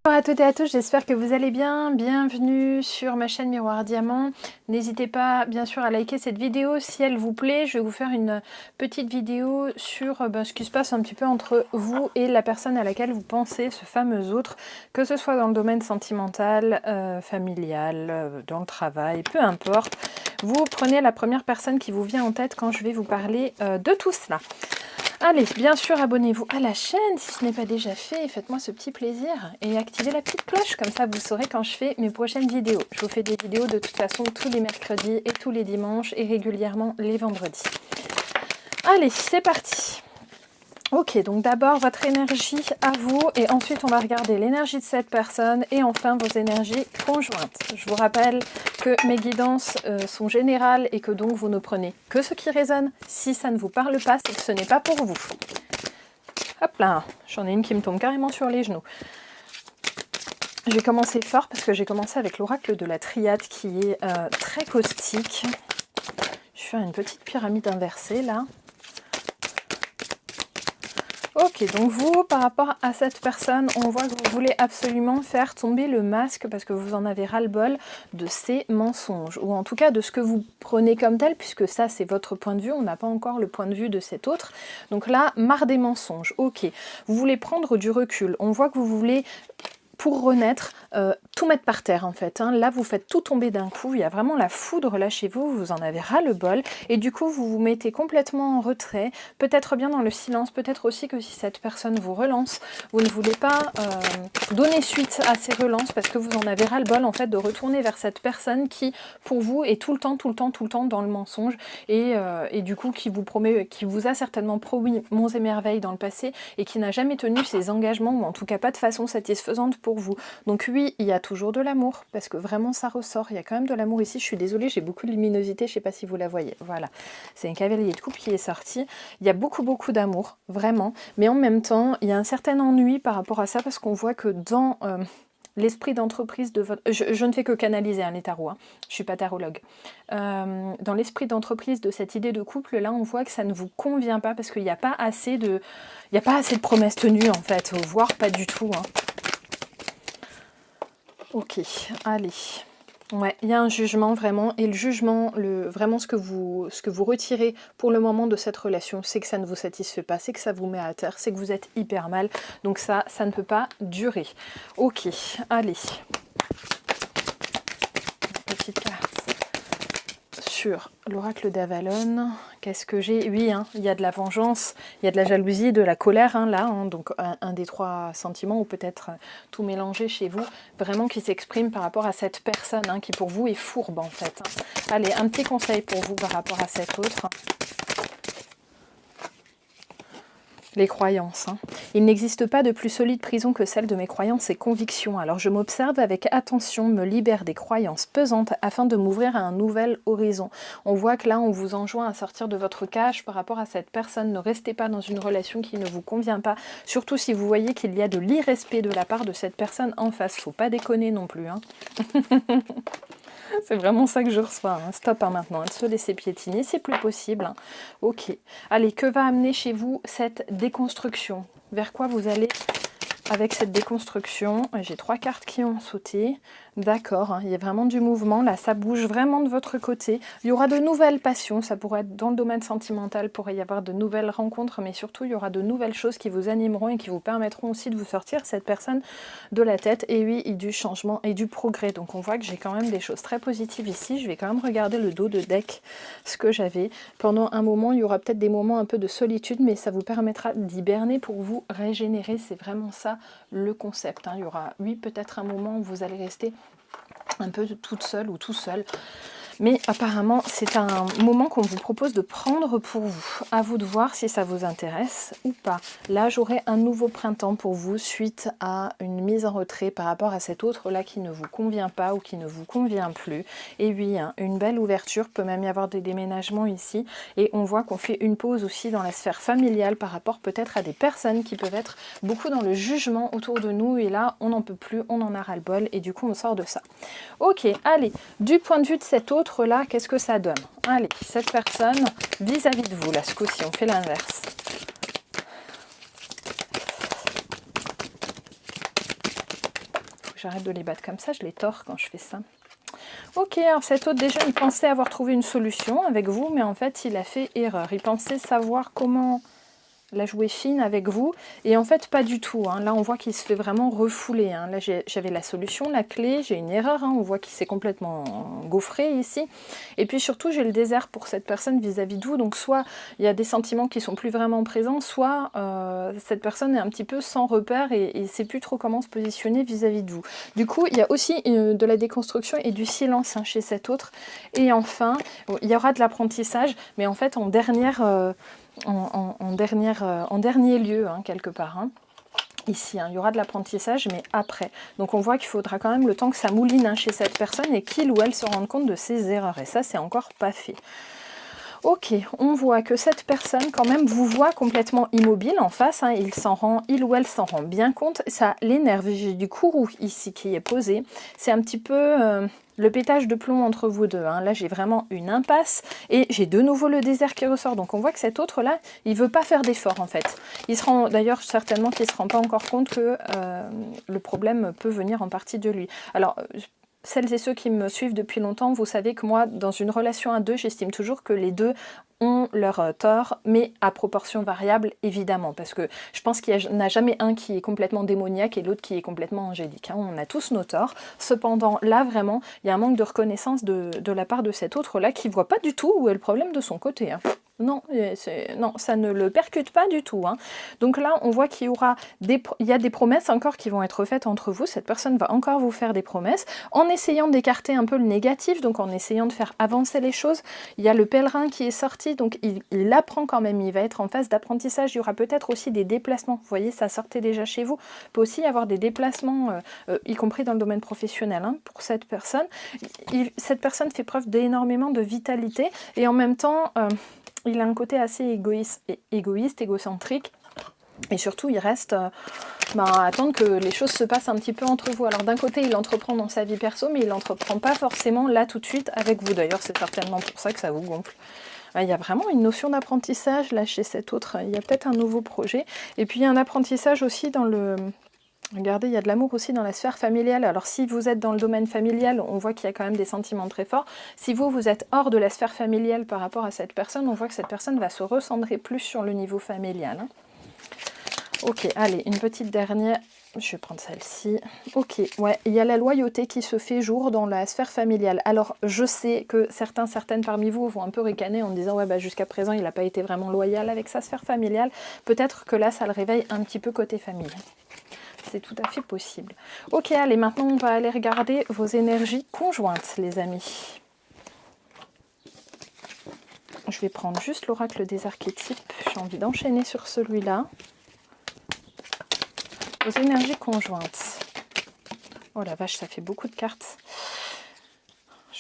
Bonjour à toutes et à tous, j'espère que vous allez bien. Bienvenue sur ma chaîne Miroir Diamant. N'hésitez pas bien sûr à liker cette vidéo si elle vous plaît. Je vais vous faire une petite vidéo sur ce qui se passe un petit peu entre vous et la personne à laquelle vous pensez, ce fameux autre, que ce soit dans le domaine sentimental, familial, dans le travail, peu importe. Vous prenez la première personne qui vous vient en tête quand je vais vous parler de tout cela. Allez, bien sûr, abonnez-vous à la chaîne si ce n'est pas déjà fait. Faites-moi ce petit plaisir et activez la petite cloche. Comme ça, vous saurez quand je fais mes prochaines vidéos. Je vous fais des vidéos de toute façon tous les mercredis et tous les dimanches et régulièrement les vendredis. Allez, c'est parti. Ok, donc d'abord votre énergie à vous et ensuite on va regarder l'énergie de cette personne et enfin vos énergies conjointes. Je vous rappelle que mes guidances sont générales et que donc vous ne prenez que ce qui résonne. Si ça ne vous parle pas, c'est que ce n'est pas pour vous. Hop là, j'en ai une qui me tombe carrément sur les genoux. Je vais commencer fort parce que j'ai commencé avec l'oracle de la triade qui est très caustique. Je vais faire une petite pyramide inversée là. Ok, donc vous, par rapport à cette personne, on voit que vous voulez absolument faire tomber le masque parce que vous en avez ras-le-bol de ces mensonges, ou en tout cas de ce que vous prenez comme tel, puisque ça c'est votre point de vue, on n'a pas encore le point de vue de cet autre. Donc là, marre des mensonges, ok. Vous voulez prendre du recul, on voit que vous voulez, pour renaître, tout mettre par terre en fait. Là, vous faites tout tomber d'un coup, il y a vraiment la foudre là chez vous, vous en avez ras-le-bol, et du coup, vous vous mettez complètement en retrait, peut-être bien dans le silence, peut-être aussi que si cette personne vous relance, vous ne voulez pas donner suite à ces relances, parce que vous en avez ras-le-bol en fait de retourner vers cette personne qui, pour vous, est tout le temps dans le mensonge, et du coup, qui vous promet, qui vous a certainement promis monts et merveilles dans le passé, et qui n'a jamais tenu ses engagements, ou en tout cas pas de façon satisfaisante pour vous. Donc oui, il y a toujours de l'amour, parce que vraiment ça ressort, il y a quand même de l'amour ici. Je suis désolée, j'ai beaucoup de luminosité, je ne sais pas si vous la voyez. Voilà, c'est un cavalier de coupe qui est sorti. Il y a beaucoup d'amour, vraiment, mais en même temps, il y a un certain ennui par rapport à ça, parce qu'on voit que dans l'esprit d'entreprise de votre... Je ne fais que canaliser les tarots, hein. Je ne suis pas tarologue. Dans l'esprit d'entreprise de cette idée de couple, là, on voit que ça ne vous convient pas, parce qu'il n'y a pas assez de... Il n'y a pas assez de promesses tenues, en fait, voire pas du tout, hein. Ok, allez. Ouais, il y a un jugement vraiment, et le jugement, vraiment ce que vous retirez pour le moment de cette relation, c'est que ça ne vous satisfait pas, c'est que ça vous met à terre, c'est que vous êtes hyper mal, donc ça ne peut pas durer. Ok, allez. Petite carte sur l'oracle d'Avalon. Qu'est-ce que j'ai? Oui, il y a de la vengeance, il y a de la jalousie, de la colère, là, donc un des trois sentiments, ou peut-être tout mélangé chez vous, vraiment qui s'exprime par rapport à cette personne, qui pour vous est fourbe en fait. Allez, un petit conseil pour vous par rapport à cette autre. Les croyances. Il n'existe pas de plus solide prison que celle de mes croyances et convictions. Alors je m'observe avec attention, me libère des croyances pesantes afin de m'ouvrir à un nouvel horizon. On voit que là, on vous enjoint à sortir de votre cage par rapport à cette personne. Ne restez pas dans une relation qui ne vous convient pas. Surtout si vous voyez qu'il y a de l'irrespect de la part de cette personne en face. Faut pas déconner non plus. C'est vraiment ça que je reçois. Stop maintenant, de se laisser piétiner, c'est plus possible. Ok. Allez, que va amener chez vous cette déconstruction? Vers quoi vous allez avec cette déconstruction? J'ai 3 cartes qui ont sauté. D'accord, il y a vraiment du mouvement. Là, ça bouge vraiment de votre côté. Il y aura de nouvelles passions. Ça pourrait être dans le domaine sentimental. Pourrait y avoir de nouvelles rencontres. Mais surtout, il y aura de nouvelles choses qui vous animeront et qui vous permettront aussi de vous sortir cette personne de la tête. Et oui, et du changement et du progrès. Donc, on voit que j'ai quand même des choses très positives ici. Je vais quand même regarder le dos de deck, ce que j'avais. Pendant un moment, il y aura peut-être des moments un peu de solitude. Mais ça vous permettra d'hiberner pour vous régénérer. C'est vraiment ça le concept. Il y aura, oui, peut-être un moment où vous allez rester un peu toute seule ou tout seul. Mais apparemment, c'est un moment qu'on vous propose de prendre pour vous. À vous de voir si ça vous intéresse ou pas. Là, j'aurai un nouveau printemps pour vous suite à une mise en retrait par rapport à cet autre-là qui ne vous convient pas ou qui ne vous convient plus. Et oui, une belle ouverture, peut même y avoir des déménagements ici. Et on voit qu'on fait une pause aussi dans la sphère familiale par rapport peut-être à des personnes qui peuvent être beaucoup dans le jugement autour de nous. Et là, on n'en peut plus, on en a ras-le-bol et du coup, on sort de ça. Ok, allez, du point de vue de cet autre, là, qu'est-ce que ça donne? Allez, cette personne vis-à-vis de vous, là, ce coup-ci, on fait l'inverse. que j'arrête de les battre comme ça, je les tords quand je fais ça. Ok, alors cet autre, déjà, il pensait avoir trouvé une solution avec vous, mais en fait, il a fait erreur. Il pensait savoir comment la jouer fine avec vous, et en fait, pas du tout. Hein. Là, on voit qu'il se fait vraiment refouler. Hein. Là, j'avais la solution, la clé, j'ai une erreur. Hein. On voit qu'il s'est complètement gaufré ici. Et puis surtout, j'ai le désert pour cette personne vis-à-vis de vous. Donc, soit il y a des sentiments qui sont plus vraiment présents, soit cette personne est un petit peu sans repère et ne sait plus trop comment se positionner vis-à-vis de vous. Du coup, il y a aussi de la déconstruction et du silence hein, chez cet autre. Et enfin, il y aura de l'apprentissage, mais en fait, en dernière... En dernier lieu, hein, quelque part. Hein. Ici, hein, il y aura de l'apprentissage, mais après. Donc on voit qu'il faudra quand même le temps que ça mouline hein, chez cette personne et qu'il ou elle se rende compte de ses erreurs. Et ça, c'est encore pas fait. Ok, on voit que cette personne, quand même, vous voit complètement immobile en face. Hein, il ou elle s'en rend bien compte. Ça l'énerve. J'ai du courroux ici qui est posé. C'est un petit peu le pétage de plomb entre vous deux. Hein. Là, j'ai vraiment une impasse et j'ai de nouveau le désert qui ressort. Donc, on voit que cet autre-là, il ne veut pas faire d'effort en fait. Il se rend, d'ailleurs, certainement qu'il ne se rend pas encore compte que le problème peut venir en partie de lui. Alors, celles et ceux qui me suivent depuis longtemps, vous savez que moi, dans une relation à deux, j'estime toujours que les deux ont leur tort, mais à proportion variable, évidemment. Parce que je pense qu'il n'y en a jamais un qui est complètement démoniaque et l'autre qui est complètement angélique. Hein. On a tous nos torts. Cependant, là, vraiment, il y a un manque de reconnaissance de la part de cet autre-là qui ne voit pas du tout où est le problème de son côté. Hein. Non, non, ça ne le percute pas du tout. Hein. Donc là, on voit qu'il y a des promesses encore qui vont être faites entre vous. Cette personne va encore vous faire des promesses en essayant d'écarter un peu le négatif, donc en essayant de faire avancer les choses. Il y a le pèlerin qui est sorti, donc il apprend quand même. Il va être en phase d'apprentissage. Il y aura peut-être aussi des déplacements. Vous voyez, ça sortait déjà chez vous. Il peut aussi y avoir des déplacements, y compris dans le domaine professionnel, hein, pour cette personne. Cette personne fait preuve d'énormément de vitalité et en même temps... il a un côté assez égoïste, égocentrique. Et surtout, il reste à attendre que les choses se passent un petit peu entre vous. Alors d'un côté, il entreprend dans sa vie perso, mais il n'entreprend pas forcément là tout de suite avec vous. D'ailleurs, c'est certainement pour ça que ça vous gonfle. Il y a vraiment une notion d'apprentissage là chez cet autre. Il y a peut-être un nouveau projet. Et puis, il y a un apprentissage aussi dans le... Regardez, il y a de l'amour aussi dans la sphère familiale. Alors si vous êtes dans le domaine familial, on voit qu'il y a quand même des sentiments très forts. Si vous êtes hors de la sphère familiale par rapport à cette personne, on voit que cette personne va se recentrer plus sur le niveau familial. Hein. Ok, allez, une petite dernière. Je vais prendre celle-ci. Ok, ouais, il y a la loyauté qui se fait jour dans la sphère familiale. Alors, je sais que certaines parmi vous vont un peu ricaner en disant « Ouais, bah, jusqu'à présent, il n'a pas été vraiment loyal avec sa sphère familiale. » Peut-être que là, ça le réveille un petit peu côté famille. C'est tout à fait possible. Ok, allez, maintenant, on va aller regarder vos énergies conjointes, les amis. Je vais prendre juste l'oracle des archétypes. J'ai envie d'enchaîner sur celui-là. Vos énergies conjointes. Oh la vache, ça fait beaucoup de cartes.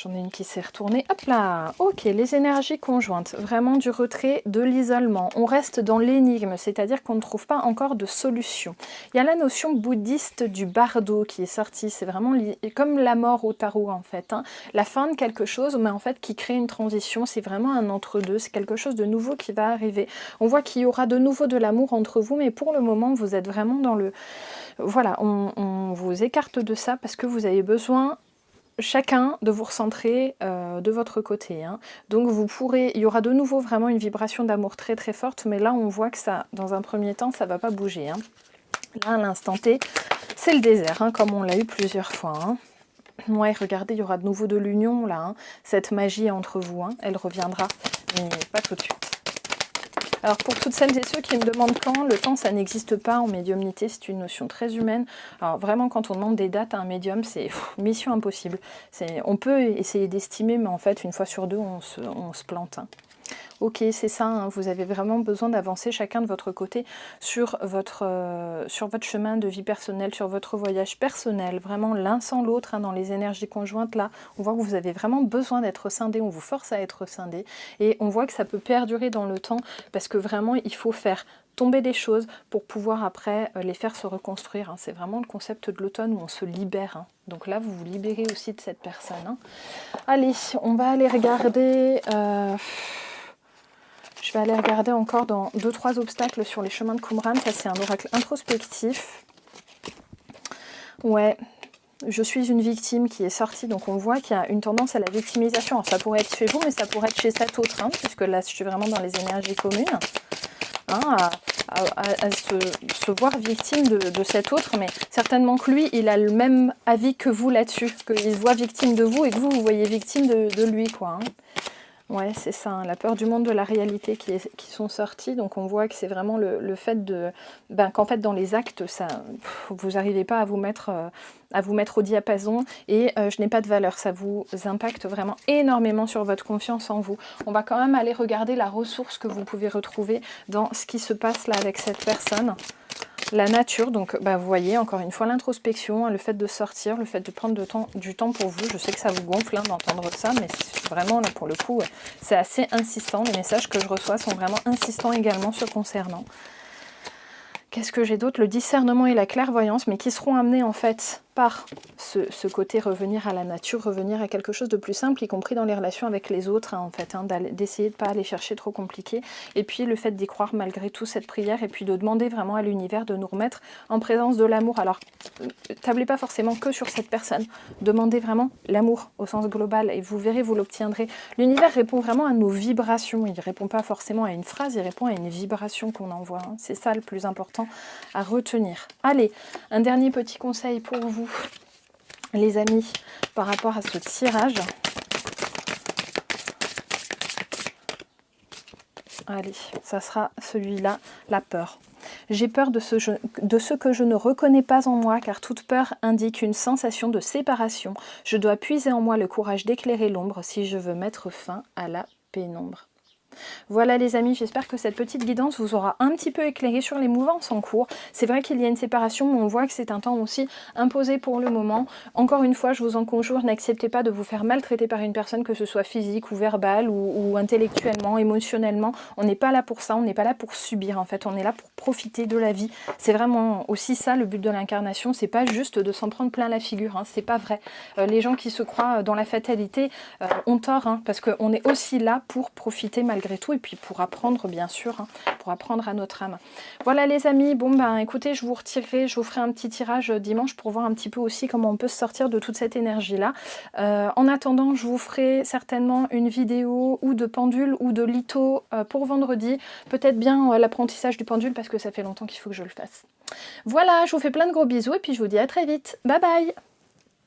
J'en ai une qui s'est retournée. Hop là. Ok, les énergies conjointes. Vraiment du retrait, de l'isolement. On reste dans l'énigme, c'est-à-dire qu'on ne trouve pas encore de solution. Il y a la notion bouddhiste du bardo qui est sortie. C'est vraiment comme la mort au tarot en fait. Hein. La fin de quelque chose, mais en fait qui crée une transition. C'est vraiment un entre-deux. C'est quelque chose de nouveau qui va arriver. On voit qu'il y aura de nouveau de l'amour entre vous, mais pour le moment, vous êtes vraiment dans le... Voilà, on vous écarte de ça parce que vous avez besoin... chacun de vous recentrer de votre côté. Hein. Donc il y aura de nouveau vraiment une vibration d'amour très très forte, mais là on voit que ça, dans un premier temps, ça ne va pas bouger. Hein. Là, à l'instant T, c'est le désert, hein, comme on l'a eu plusieurs fois. Hein. Ouais, regardez, il y aura de nouveau de l'union, là. Hein. Cette magie entre vous, hein, elle reviendra, mais pas tout de suite. Alors pour toutes celles et ceux qui me demandent quand, le temps ça n'existe pas en médiumnité, c'est une notion très humaine. Alors vraiment quand on demande des dates à un médium, c'est mission impossible. On peut essayer d'estimer, mais en fait une fois sur deux on se plante. Hein. Ok, c'est ça, hein, vous avez vraiment besoin d'avancer chacun de votre côté sur votre chemin de vie personnelle, sur votre voyage personnel, vraiment l'un sans l'autre, hein, dans les énergies conjointes, là, on voit que vous avez vraiment besoin d'être scindé, on vous force à être scindé, et on voit que ça peut perdurer dans le temps, parce que vraiment, il faut faire tomber des choses pour pouvoir après les faire se reconstruire. Hein. C'est vraiment le concept de l'automne où on se libère. Hein. Donc là, vous vous libérez aussi de cette personne. Hein. Allez, on va aller regarder... Je vais aller regarder encore dans 2-3 obstacles sur les chemins de Qumran. Ça, c'est un oracle introspectif. Ouais, je suis une victime qui est sortie, donc on voit qu'il y a une tendance à la victimisation. Alors, ça pourrait être chez vous, mais ça pourrait être chez cet autre, hein, puisque là je suis vraiment dans les énergies communes, hein, à se voir victime de cet autre, mais certainement que lui, il a le même avis que vous là-dessus, qu'il se voit victime de vous et que vous voyez victime de lui, quoi. Hein. Ouais, c'est ça, hein, la peur du monde de la réalité qui sont sortis. Donc on voit que c'est vraiment le fait de, qu'en fait dans les actes, ça, vous n'arrivez pas à vous mettre au diapason et je n'ai pas de valeur. Ça vous impacte vraiment énormément sur votre confiance en vous. On va quand même aller regarder la ressource que vous pouvez retrouver dans ce qui se passe là avec cette personne. La nature, donc vous voyez encore une fois l'introspection, le fait de sortir, le fait de prendre du temps pour vous. Je sais que ça vous gonfle d'entendre ça, mais vraiment là pour le coup c'est assez insistant. Les messages que je reçois sont vraiment insistants également sur concernant. Qu'est-ce que j'ai d'autre? Le discernement et la clairvoyance, mais qui seront amenés en fait par ce côté revenir à la nature, revenir à quelque chose de plus simple, y compris dans les relations avec les autres, hein, en fait, hein, d'essayer de ne pas aller chercher trop compliqué. Et puis le fait d'y croire malgré tout cette prière, et puis de demander vraiment à l'univers de nous remettre en présence de l'amour. Alors, tablez pas forcément que sur cette personne, demandez vraiment l'amour au sens global, et vous verrez, vous l'obtiendrez. L'univers répond vraiment à nos vibrations, il ne répond pas forcément à une phrase, il répond à une vibration qu'on envoie. Hein. C'est ça le plus important à retenir. Allez, un dernier petit conseil pour vous, les amis, par rapport à ce tirage. Allez, ça sera celui-là, la peur. J'ai peur de ce que je ne reconnais pas en moi, car toute peur indique une sensation de séparation. Je dois puiser en moi le courage d'éclairer l'ombre si je veux mettre fin à la pénombre. Voilà les amis, j'espère que cette petite guidance vous aura un petit peu éclairé sur les mouvances en cours. C'est vrai qu'il y a une séparation, mais on voit que c'est un temps aussi imposé pour le moment. Encore une fois, je vous en conjure, n'acceptez pas de vous faire maltraiter par une personne, que ce soit physique ou verbale ou intellectuellement, émotionnellement. On n'est pas là pour ça, on n'est pas là pour subir en fait, on est là pour profiter de la vie. C'est vraiment aussi ça le but de l'incarnation, c'est pas juste de s'en prendre plein la figure, hein, c'est pas vrai. Les gens qui se croient dans la fatalité ont tort, hein, parce qu'on est aussi là pour profiter malgré tout, et puis pour apprendre bien sûr, hein, pour apprendre à notre âme. Voilà les amis, bon écoutez, je vous retirerai, je vous ferai un petit tirage dimanche pour voir un petit peu aussi comment on peut se sortir de toute cette énergie là. En attendant, je vous ferai certainement une vidéo ou de pendule ou de litho pour vendredi, peut-être bien l'apprentissage du pendule parce que ça fait longtemps qu'il faut que je le fasse. Voilà, je vous fais plein de gros bisous et puis je vous dis à très vite, bye bye.